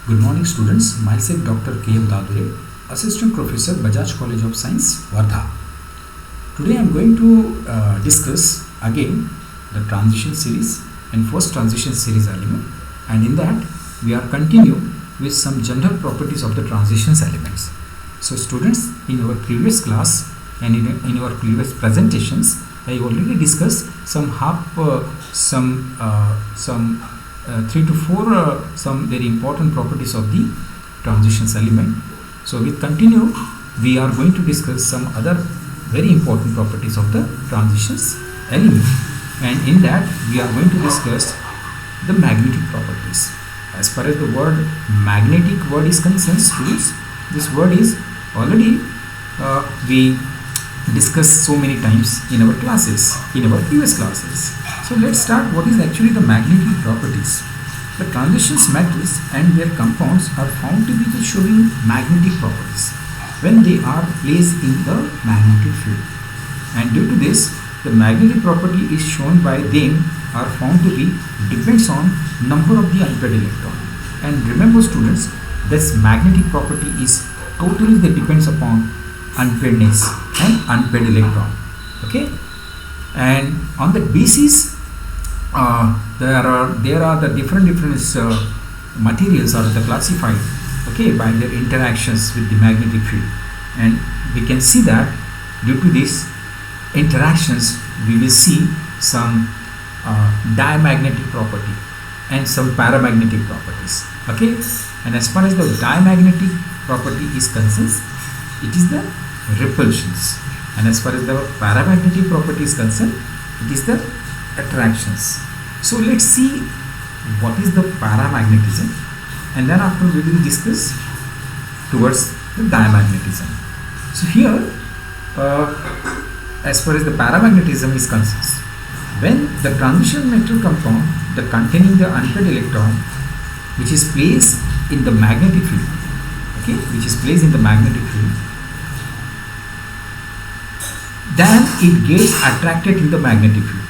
Good morning students, myself Dr. K.M. Dadure, Assistant Professor, Bajaj College of Science, Wardha. Today I am going to discuss again the transition series and first transition series element, and in that we are continue with some general properties of the transitions elements. So students, in our previous class and in our previous presentations, I already discussed some 3 to 4 some very important properties of the transitions element. So with continue, we are going to discuss some other very important properties of the transitions element, and in that we are going to discuss the magnetic properties. As far as the word magnetic word is concerned, students, this word is already we discussed so many times in our classes, in our previous classes. So let's start. What is actually the magnetic properties? The transitions metals and their compounds are found to be showing magnetic properties when they are placed in the magnetic field, and due to this the magnetic property is shown by them are found to be depends on number of the unpaired electron. And remember students, this magnetic property is totally that depends upon unpairedness and unpaired electron. Okay, and on that basis there are the different materials are classified, okay, by their interactions with the magnetic field, and we can see that due to these interactions we will see some diamagnetic property and some paramagnetic properties. Okay, and as far as the diamagnetic property is concerned, it is the repulsions, and as far as the paramagnetic property is concerned, it is the attractions. So let's see what is the paramagnetism, and then after we will discuss towards the diamagnetism. So here as far as the paramagnetism is concerned, when the transition metal compound the containing the unpaired electron which is placed in the magnetic field, okay, which is placed in the magnetic field, then it gets attracted in the magnetic field,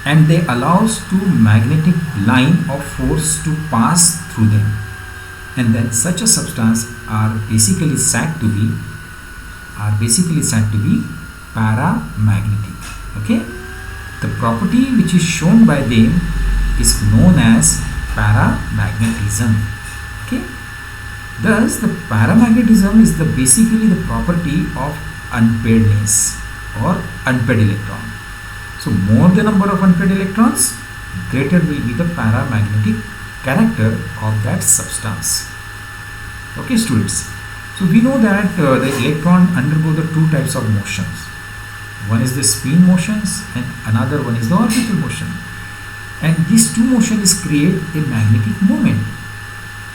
and they allows to magnetic line of force to pass through them, and then such a substance are basically said to be paramagnetic. Okay, the property which is shown by them is known as paramagnetism. Okay, thus the paramagnetism is the basically the property of unpairedness or unpaired electron. So more the number of unpaired electrons, greater will be the paramagnetic character of that substance. Okay students, so we know that the electron undergo the two types of motions. One is the spin motions and another one is the orbital motion, and these two motions create a magnetic moment.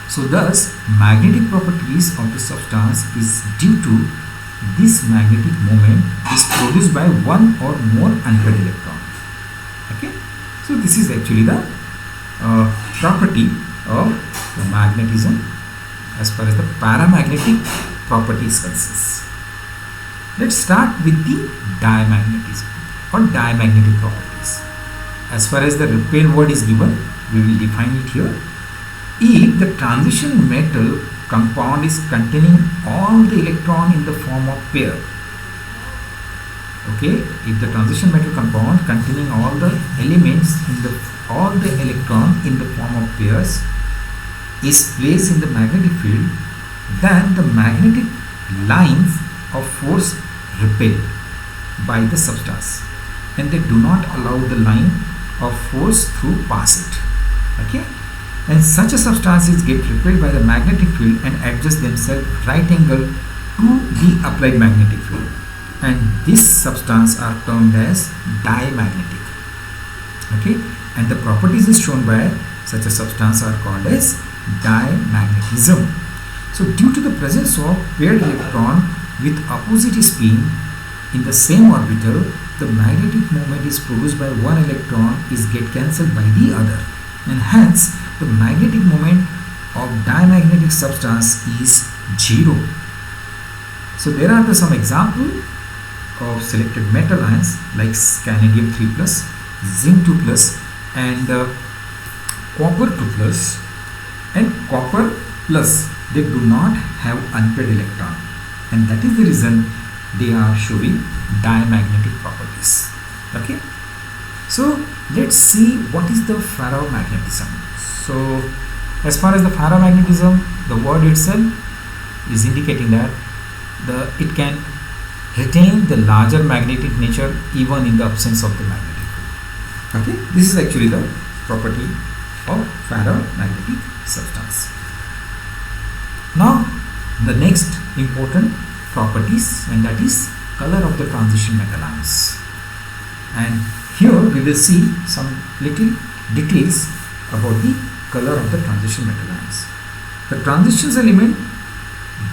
So thus magnetic properties of the substance is due to this magnetic moment is produced by one or more unpaired electron. Okay, so this is actually the property of the magnetism as far as the paramagnetic property is concerned. Let's start with the diamagnetism or diamagnetic properties. As far as the repel word is given, we will define it here. If the transition metal compound is containing all the electron in the form of pair, okay, if the transition metal compound containing all the elements in the all the electron in the form of pairs is placed in the magnetic field, then the magnetic lines of force repel by the substance, and they do not allow the line of force through pass it. Okay, and such a substances get repelled by the magnetic field and adjust themselves right angle to the applied magnetic field, and this substance are termed as diamagnetic. Okay, and the properties is shown by such a substance are called as diamagnetism. So due to the presence of paired electron with opposite spin in the same orbital, the magnetic moment is produced by one electron is get cancelled by the other, and hence the magnetic moment of diamagnetic substance is 0. So there are some example of selected metal ions like scandium 3+, zinc 2+, and copper 2+, and copper plus they do not have unpaired electron, and that is the reason they are showing diamagnetic properties. Okay, so let's see what is the ferromagnetism. So as far as the ferromagnetism, the word itself is indicating that it can retain the larger magnetic nature even in the absence of the magnetic field. Okay, this is actually the property of ferromagnetic substance. Now the next important properties, and that is color of the transition metal ions. And here we will see some little details about the color of the transition metal ions. The transitions element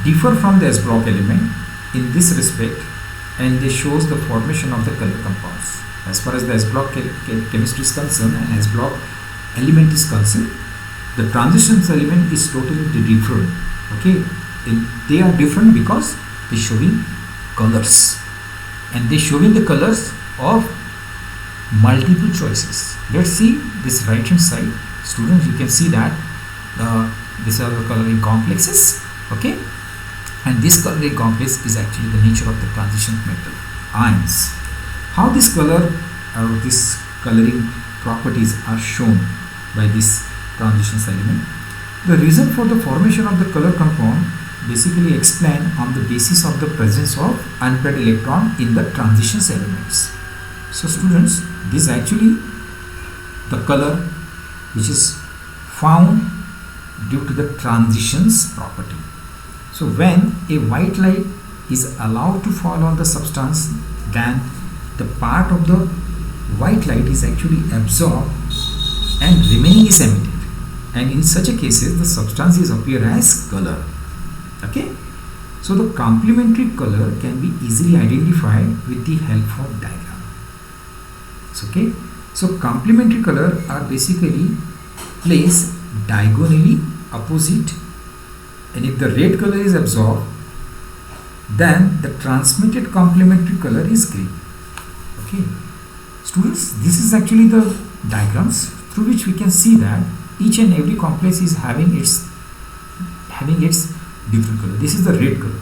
differ from the S block element in this respect, and they shows the formation of the color compounds. As far as the S block chemistry is concerned and S block element is concerned, the transitions element is totally different. Okay, they are different because they showing colors, and they showing the colors of multiple choices. Let's see this right hand side. Students, you can see that these are the coloring complexes. Okay, and this coloring complex is actually the nature of the transition metal ions. How this color or this coloring properties are shown by this transitions element. The reason for the formation of the color compound basically explained on the basis of the presence of unpaired electron in the transitions elements. So students, this is actually the color which is found due to the transitions property. So when a white light is allowed to fall on the substance, then the part of the white light is actually absorbed and remaining is emitted, and in such a cases the substances appear as color. Okay, so the complementary color can be easily identified with the help of diagram. It's okay. So complementary color are basically placed diagonally opposite, and if the red color is absorbed, then the transmitted complementary color is green. Okay, students, this is actually the diagrams through which we can see that each and every complex is having its different color. This is the red color.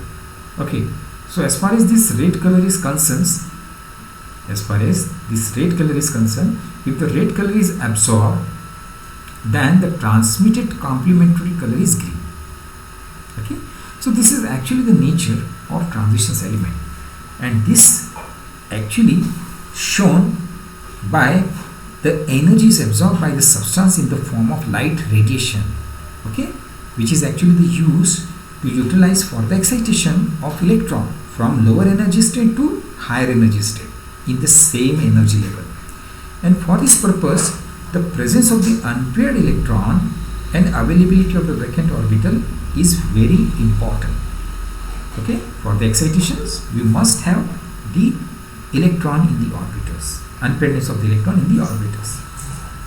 Okay, so as far as this red color is concerned, if the red color is absorbed, then the transmitted complementary color is green. Okay, so this is actually the nature of transitions element, and this actually shown by the energies absorbed by the substance in the form of light radiation. Okay, which is actually the use to utilize for the excitation of electron from lower energy state to higher energy state in the same energy level. And for this purpose, the presence of the unpaired electron and availability of the vacant orbital is very important. Okay, for the excitations we must have the electron in the orbitals, unpairedness of the electron in the orbitals.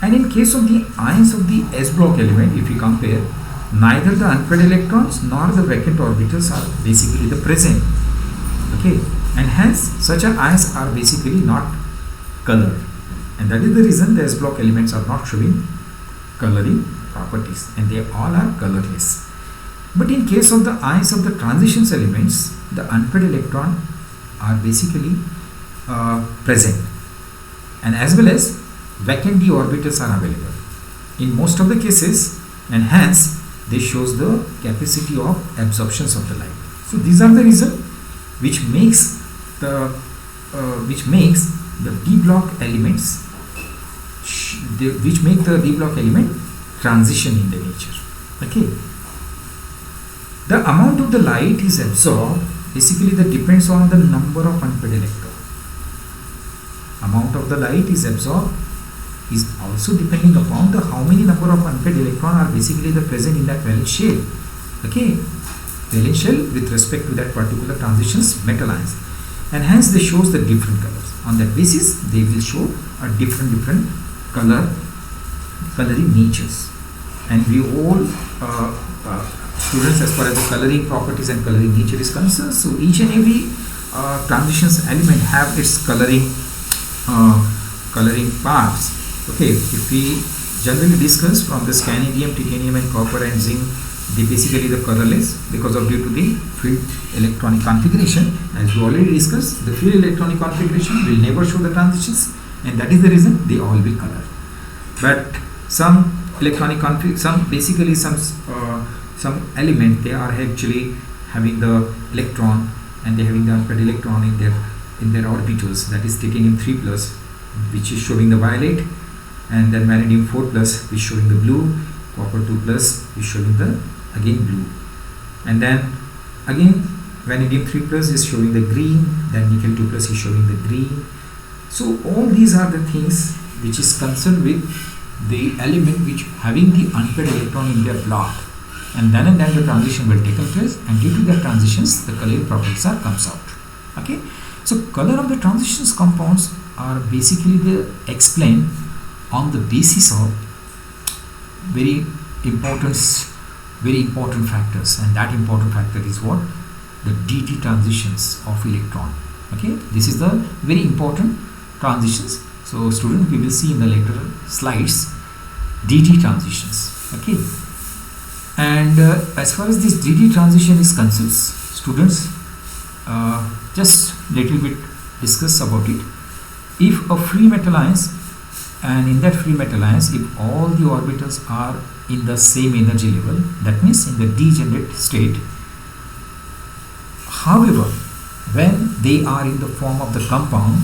And in case of the ions of the S block element, if we compare, neither the unpaired electrons nor the vacant orbitals are basically the present. Okay, and hence such ions are basically not colored, and that is the reason the S block elements are not showing coloring properties, and they all are colorless. But in case of the ions of the transitions elements, the unpaired electron are basically present, and as well as vacant d orbitals are available in most of the cases, and hence this shows the capacity of absorptions of the light. So these are the reason which makes the d block elements which make the d block element transition in the nature. Okay, the amount of the light is absorbed basically that depends on the number of unpaired electrons. Amount of the light is absorbed is also depending upon the how many number of unpaired electrons are basically the present in that valence shell. Okay, valence shell with respect to that particular transitions metal ions, and hence they shows the different colors. On that basis they will show a different coloring natures, and we all students, as far as the coloring properties and coloring nature is concerned, so each and every transitions element have its coloring parts. Okay, if we generally discuss from the scandium, titanium and copper and zinc, they basically the colorless because of due to the field electronic configuration. As we already discussed, the field electronic configuration will never show the transitions, and that is the reason they all will color. But some electronic config, some element, they are actually having the electron, and they having the unpaired electron in their orbitals, that is titanium 3 plus, which is showing the violet, and then vanadium 4 plus is showing the blue, copper 2 plus is showing the again blue, and then again vanadium 3 plus is showing the green, then nickel 2 plus is showing the green. So all these are the things which is concerned with the element which having the unpaired electron in their block, and then the transition will take place, and due to the transitions the color properties are comes out. Okay, so color of the transitions compounds are basically explained on the basis of very important factors, and that important factor is what? The DT transitions of electron. Okay, this is the very important transitions. So student, we will see in the later slides DT transitions. Okay, and as far as this DT transition is concerned, students, just little bit discuss about it. If a free metal ions, and in that free metal ions, if all the orbitals are in the same energy level, that means in the degenerate state. However, when they are in the form of the compound,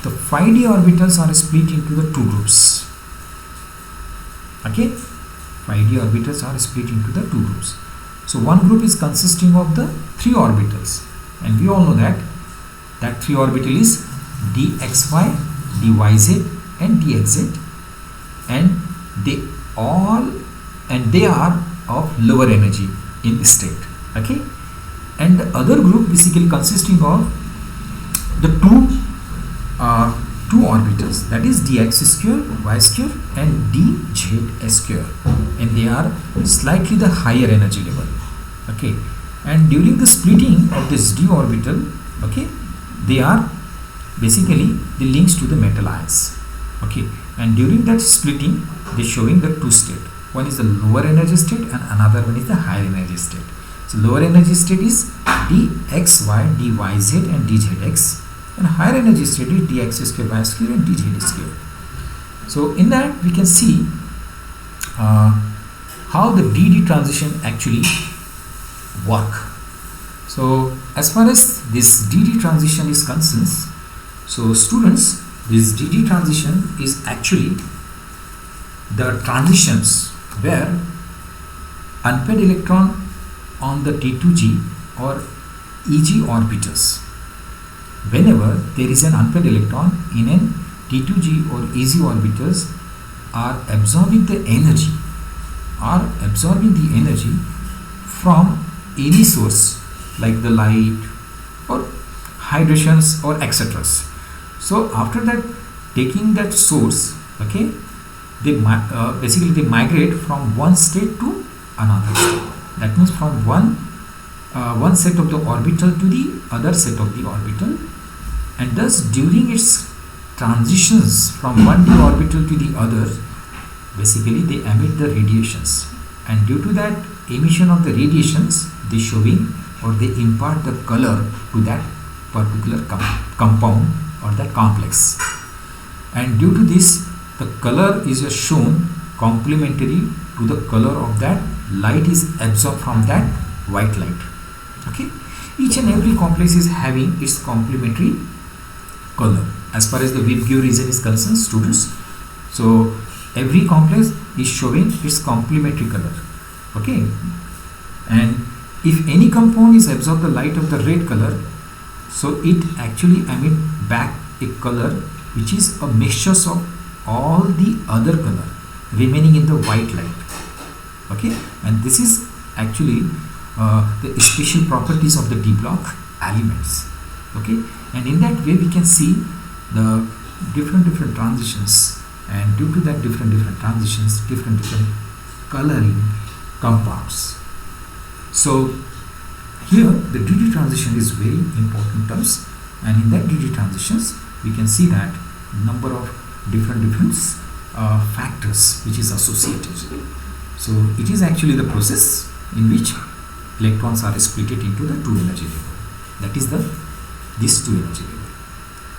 the 5d orbitals are split into the two groups. Okay, 5d orbitals are split into the two groups. So one group is consisting of the 3 orbitals, and we all know that three orbital is dxy, dyz, and dxz, and they are of lower energy in state. Okay, and the other group basically consisting of the two orbitals, that is dx square, y square, and dz square, and they are slightly the higher energy level. Okay, and during the splitting of this d orbital, okay, they are basically the links to the metal ions. Okay, and during that splitting they showing the two state. One is the lower energy state and another one is the higher energy state. So lower energy state is dxy, dyz, and dzx, and higher energy state is dx square, y square, and dz square. So in that we can see how the DD transition actually work. So as far as this DD transition is concerned, so students, this DD transition is actually the transitions where unpaired electron on the T2G or EG orbitals, whenever there is an unpaired electron in an T2G or EG orbitals, are absorbing the energy from any source like the light or hydrations or etc. So after that, taking that source, okay, they basically they migrate from one state to another state. That means from one set of the orbital to the other set of the orbital, and thus during its transitions from one d orbital to the other, basically they emit the radiations, and due to that emission of the radiations, they showing or they impart the color to that particular compound or that complex, and due to this the color is shown complementary to the color of that light is absorbed from that white light. Okay, each and every complex is having its complementary color as far as the Vibgyor region is concerned, students. So every complex is showing its complementary color. Okay, and if any compound is absorb the light of the red color, so it actually emit back a color which is a mixture of all the other color remaining in the white light. Okay, and this is actually the special properties of the D block elements. Okay, and in that way we can see the different transitions, and due to that different transitions, different coloring compounds. So here the DD transition is very important terms, and in that DD transitions we can see that number of different factors which is associated. So it is actually the process in which electrons are split into the 2 energy level. That is this 2 energy level.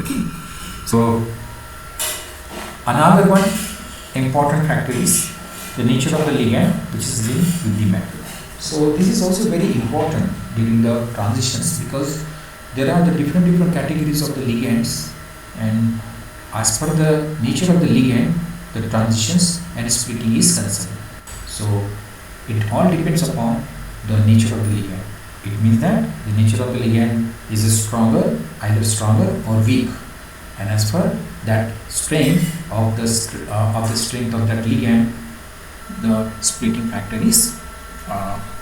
Okay. So another one important factor is the nature of the ligand which is linked with the metal. So this is also very important during the transitions, because there are the different categories of the ligands, and as per the nature of the ligand, the transitions and splitting is concerned. So it all depends upon the nature of the ligand. It means that the nature of the ligand is either stronger or weak, and as per that strength of the strength of that ligand, the splitting factor is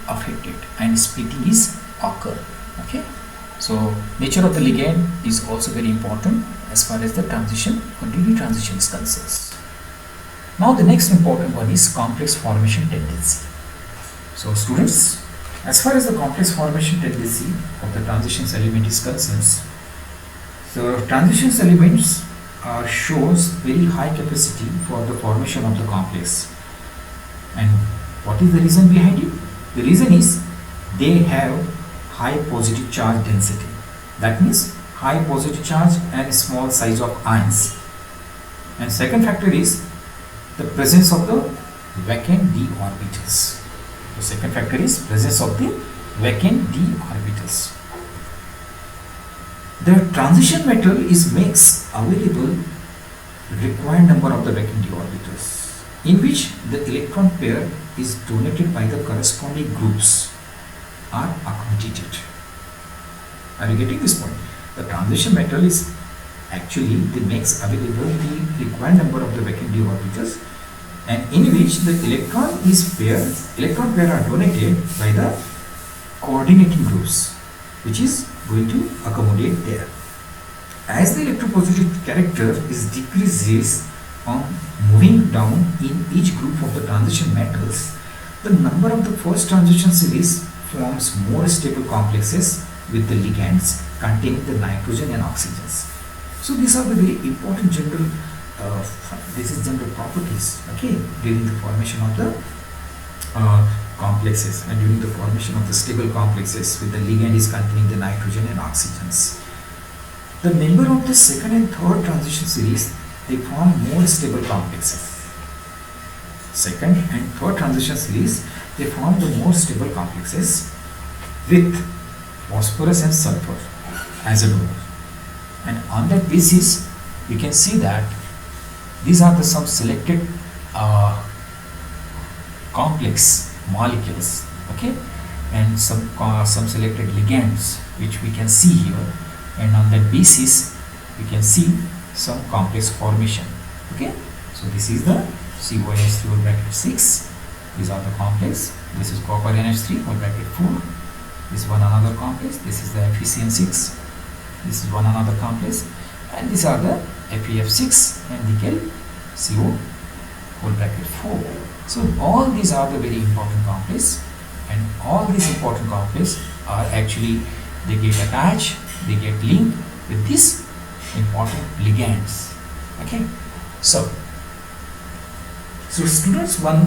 affected and splitting is occur. Okay. So nature of the ligand is also very important as far as the transition or DD transition is concerned. Now the next important one is complex formation tendency. So students, as far as the complex formation tendency of the transitions element is concerned, the transitions elements shows very high capacity for the formation of the complex. And what is the reason behind it? The reason is they have high positive charge density. That means high positive charge and small size of ions. And second factor is the presence of the vacant d orbitals. The second factor is presence of the vacant d orbitals. The transition metal makes available required number of the vacant d orbitals, in which the electron pair is donated by the corresponding groups are accommodated. Are you getting this point? The transition metal is actually makes available the required number of the vacant d orbitals, and in which the electron pair are donated by the coordinating groups, which is going to accommodate there. As the electropositive character is decreases on moving down in each group of the transition metals, the number of the first transition series forms more stable complexes with the ligands containing the nitrogen and oxygens. So these are the very important general properties, okay, during the formation of the complexes and during the formation of the stable complexes with the ligand is containing the nitrogen and oxygens. The member of the second and third transition series, they form more stable complexes. Second and third transition series, they form the more stable complexes with phosphorus and sulfur as a donor. And on that basis, we can see that these are some selected complex molecules, okay, and some selected ligands which we can see here, and on that basis we can see some complex formation. Okay, so this is the CONH3 whole bracket 6. These are the complex. This is copper NH3 whole bracket 4. This one another complex. This is the FeCN6. This is one another complex, and these are the FeF6 and nickel CO whole bracket 4. So all these are the very important complex, and all these important complex are actually, they get attached, they get linked with these important ligands. Okay, so students, another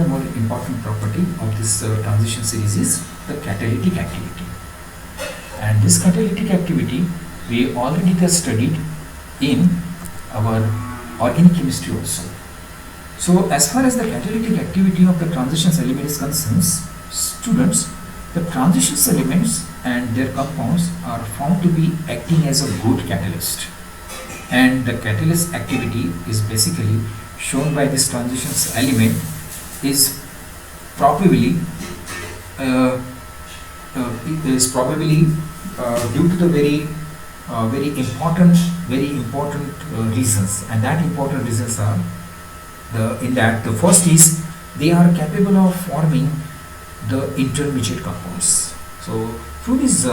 more important property of this transition series is the catalytic activity. And this catalytic activity we already studied in our organic chemistry also. So as far as the catalytic activity of the transition element is concerned, students, the transition elements and their compounds are found to be acting as a good catalyst, and the catalyst activity is basically shown by this transition element is probably due to the very important reasons, and that important reasons are the first is they are capable of forming the intermediate compounds. So through these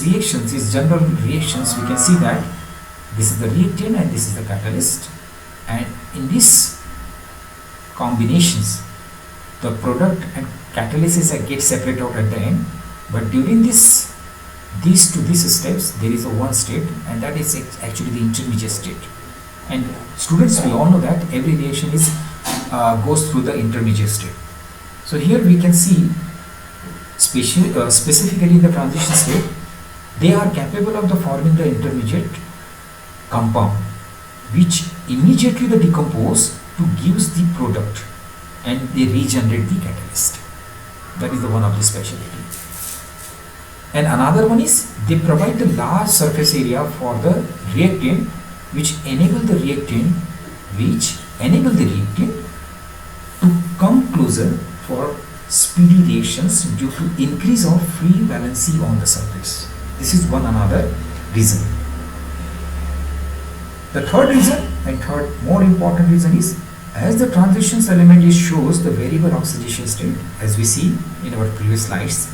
reactions, these general reactions, we can see that this is the reactant and this is the catalyst, and in these combinations the product and catalysis get separated out at the end, but during these steps there is a one state, and that is actually the intermediate state. And students, we all know that every reaction is goes through the intermediate state. So here we can see specifically in the transition state, they are capable of the forming the intermediate compound, which immediately they decompose to gives the product, and they regenerate the catalyst. That is the one of the specialty. And another one is they provide the large surface area for the reactant, which enable the reactant to come closer for speedy reactions due to increase of free valency on the surface. This is one another reason. The third reason and third more important reason is, as the transitions element shows the variable oxidation state, as we see in our previous slides,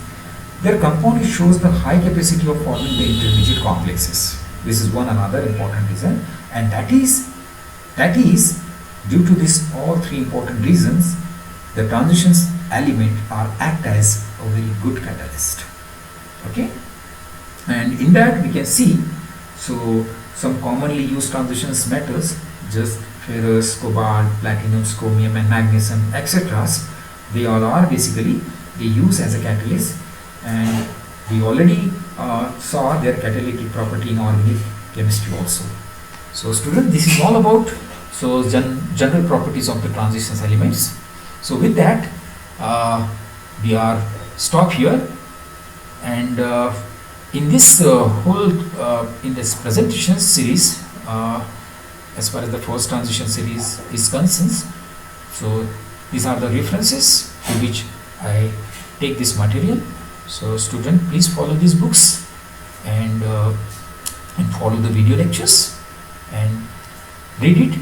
their compound shows the high capacity of forming the intermediate complexes. This is one another important reason, and that is due to this all three important reasons, the transitions element are act as a very good catalyst. Okay, and in that we can see, so some commonly used transitions metals, just ferrous, cobalt, platinum, chromium and magnesium, etc. They all are basically, they use as a catalyst, and we already saw their catalytic property in organic chemistry also. So student, this is all about general properties of the transitions elements. So with that, we are stop here, and in this in this presentation series, as far as the first transition series is concerned, so these are the references to which I take this material. So student, please follow these books and follow the video lectures and read it,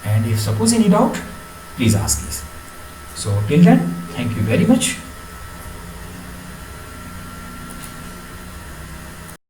and if suppose any doubt, please ask this. So till then, thank you very much.